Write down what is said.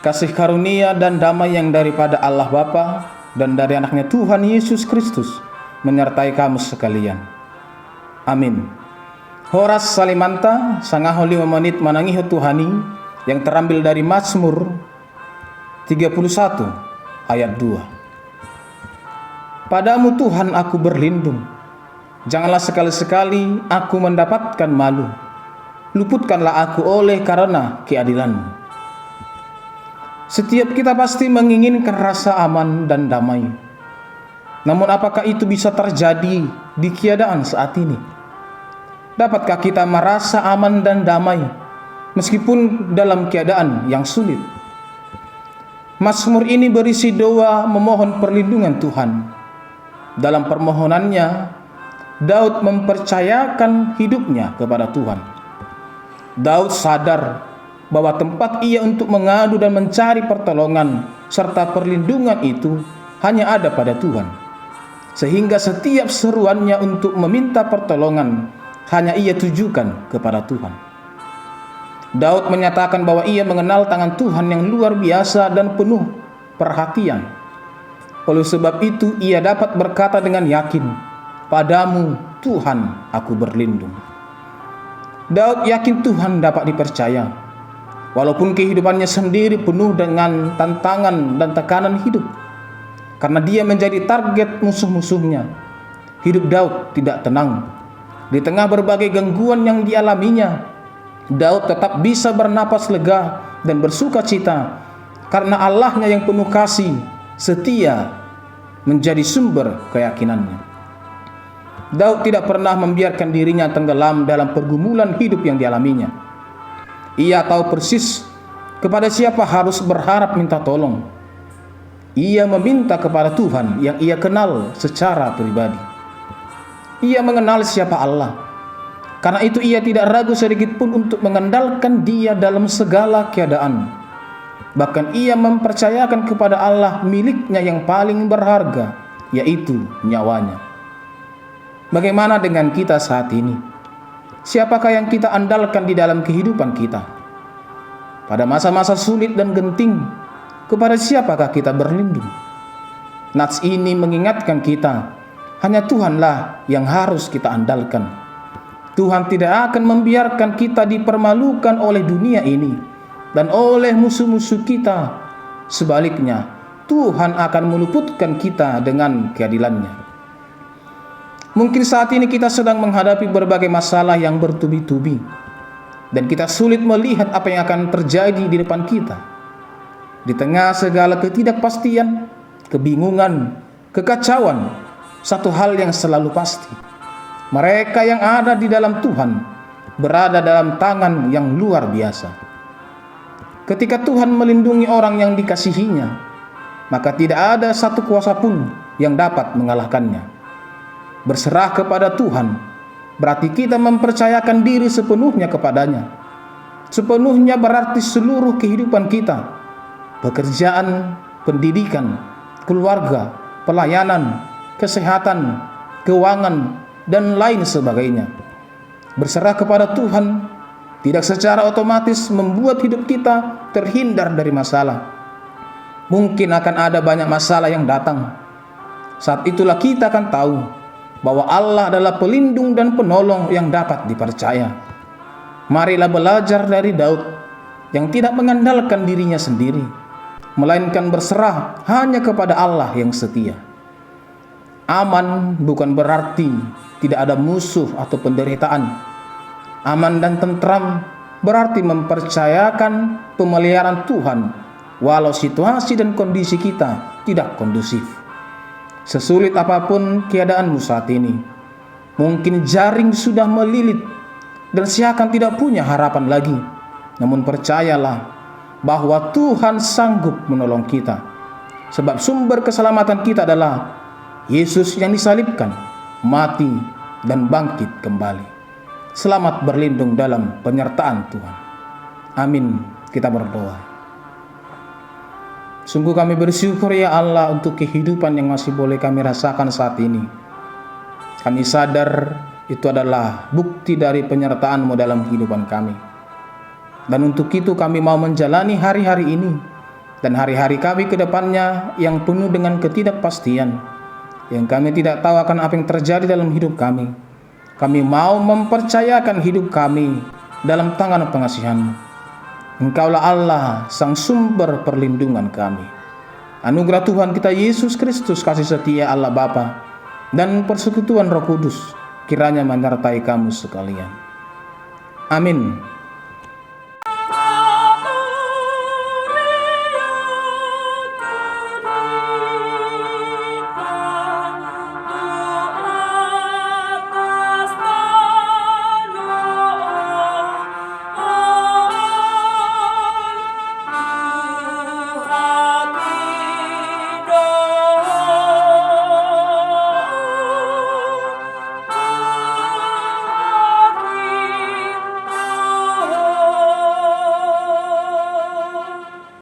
Kasih karunia dan damai yang daripada Allah Bapa dan dari anaknya Tuhan Yesus Kristus menyertai kamu sekalian. Amin. Horas salimanta sangaho 5 menit manangiho Tuhani yang terambil dari Mazmur 31 ayat 2. Padamu Tuhan aku berlindung, janganlah sekali-sekali aku mendapatkan malu. Luputkanlah aku oleh karena keadilan-Mu. Setiap kita pasti menginginkan rasa aman dan damai. Namun apakah itu bisa terjadi di keadaan saat ini? Dapatkah kita merasa aman dan damai meskipun dalam keadaan yang sulit? Mazmur ini berisi doa memohon perlindungan Tuhan. Dalam permohonannya, Daud mempercayakan hidupnya kepada Tuhan. Daud sadar bahwa tempat ia untuk mengadu dan mencari pertolongan serta perlindungan itu hanya ada pada Tuhan. Sehingga setiap seruannya untuk meminta pertolongan hanya ia tujukan kepada Tuhan. Daud menyatakan bahwa ia mengenal tangan Tuhan yang luar biasa dan penuh perhatian. Oleh sebab itu ia dapat berkata dengan yakin, "Padamu Tuhan aku berlindung." Daud yakin Tuhan dapat dipercaya. Walaupun kehidupannya sendiri penuh dengan tantangan dan tekanan hidup. Karena dia menjadi target musuh-musuhnya, hidup Daud tidak tenang. Di tengah berbagai gangguan yang dialaminya, Daud tetap bisa bernapas lega dan bersuka cita. Karena Allahnya yang penuh kasih, setia, menjadi sumber keyakinannya. Daud tidak pernah membiarkan dirinya tenggelam dalam pergumulan hidup yang dialaminya. Ia tahu persis kepada siapa harus berharap minta tolong. Ia meminta kepada Tuhan yang ia kenal secara pribadi. Ia mengenal siapa Allah. Karena itu ia tidak ragu sedikit pun untuk mengandalkan Dia dalam segala keadaan. Bahkan ia mempercayakan kepada Allah miliknya yang paling berharga, yaitu nyawanya. Bagaimana dengan kita saat ini? Siapakah yang kita andalkan di dalam kehidupan kita? Pada masa-masa sulit dan genting, kepada siapakah kita berlindung? Nats ini mengingatkan kita, hanya Tuhanlah yang harus kita andalkan. Tuhan tidak akan membiarkan kita dipermalukan oleh dunia ini dan oleh musuh-musuh kita. Sebaliknya, Tuhan akan meluputkan kita dengan keadilan-Nya. Mungkin saat ini kita sedang menghadapi berbagai masalah yang bertubi-tubi, dan kita sulit melihat apa yang akan terjadi di depan kita. Di tengah segala ketidakpastian, kebingungan, kekacauan, satu hal yang selalu pasti: mereka yang ada di dalam Tuhan berada dalam tangan yang luar biasa. Ketika Tuhan melindungi orang yang dikasihinya, maka tidak ada satu kuasa pun yang dapat mengalahkannya. Berserah kepada Tuhan berarti kita mempercayakan diri sepenuhnya kepadanya. Sepenuhnya berarti seluruh kehidupan kita, pekerjaan, pendidikan, keluarga, pelayanan, kesehatan, keuangan, dan lain sebagainya. Berserah kepada Tuhan tidak secara otomatis membuat hidup kita terhindar dari masalah. Mungkin akan ada banyak masalah yang datang. Saat itulah kita akan tahu bahwa Allah adalah pelindung dan penolong yang dapat dipercaya. Marilah belajar dari Daud yang tidak mengandalkan dirinya sendiri, melainkan berserah hanya kepada Allah yang setia. Aman bukan berarti tidak ada musuh atau penderitaan. Aman dan tentram berarti mempercayakan pemeliharaan Tuhan walau situasi dan kondisi kita tidak kondusif. Sesulit apapun keadaanmu saat ini, mungkin jaring sudah melilit dan seakan tidak punya harapan lagi. Namun percayalah bahwa Tuhan sanggup menolong kita, sebab sumber keselamatan kita adalah Yesus yang disalibkan, mati, dan bangkit kembali. Selamat berlindung dalam penyertaan Tuhan. Amin. Kita berdoa. Sungguh kami bersyukur ya Allah untuk kehidupan yang masih boleh kami rasakan saat ini. Kami sadar itu adalah bukti dari penyertaan-Mu dalam kehidupan kami. Dan untuk itu kami mau menjalani hari-hari ini dan hari-hari kami ke depannya yang penuh dengan ketidakpastian, yang kami tidak tahu akan apa yang terjadi dalam hidup kami. Kami mau mempercayakan hidup kami dalam tangan pengasihan-Mu. Engkaulah Allah, sang sumber perlindungan kami. Anugerah Tuhan kita Yesus Kristus, kasih setia Allah Bapa, dan persekutuan Roh Kudus kiranya menyertai kamu sekalian. Amin.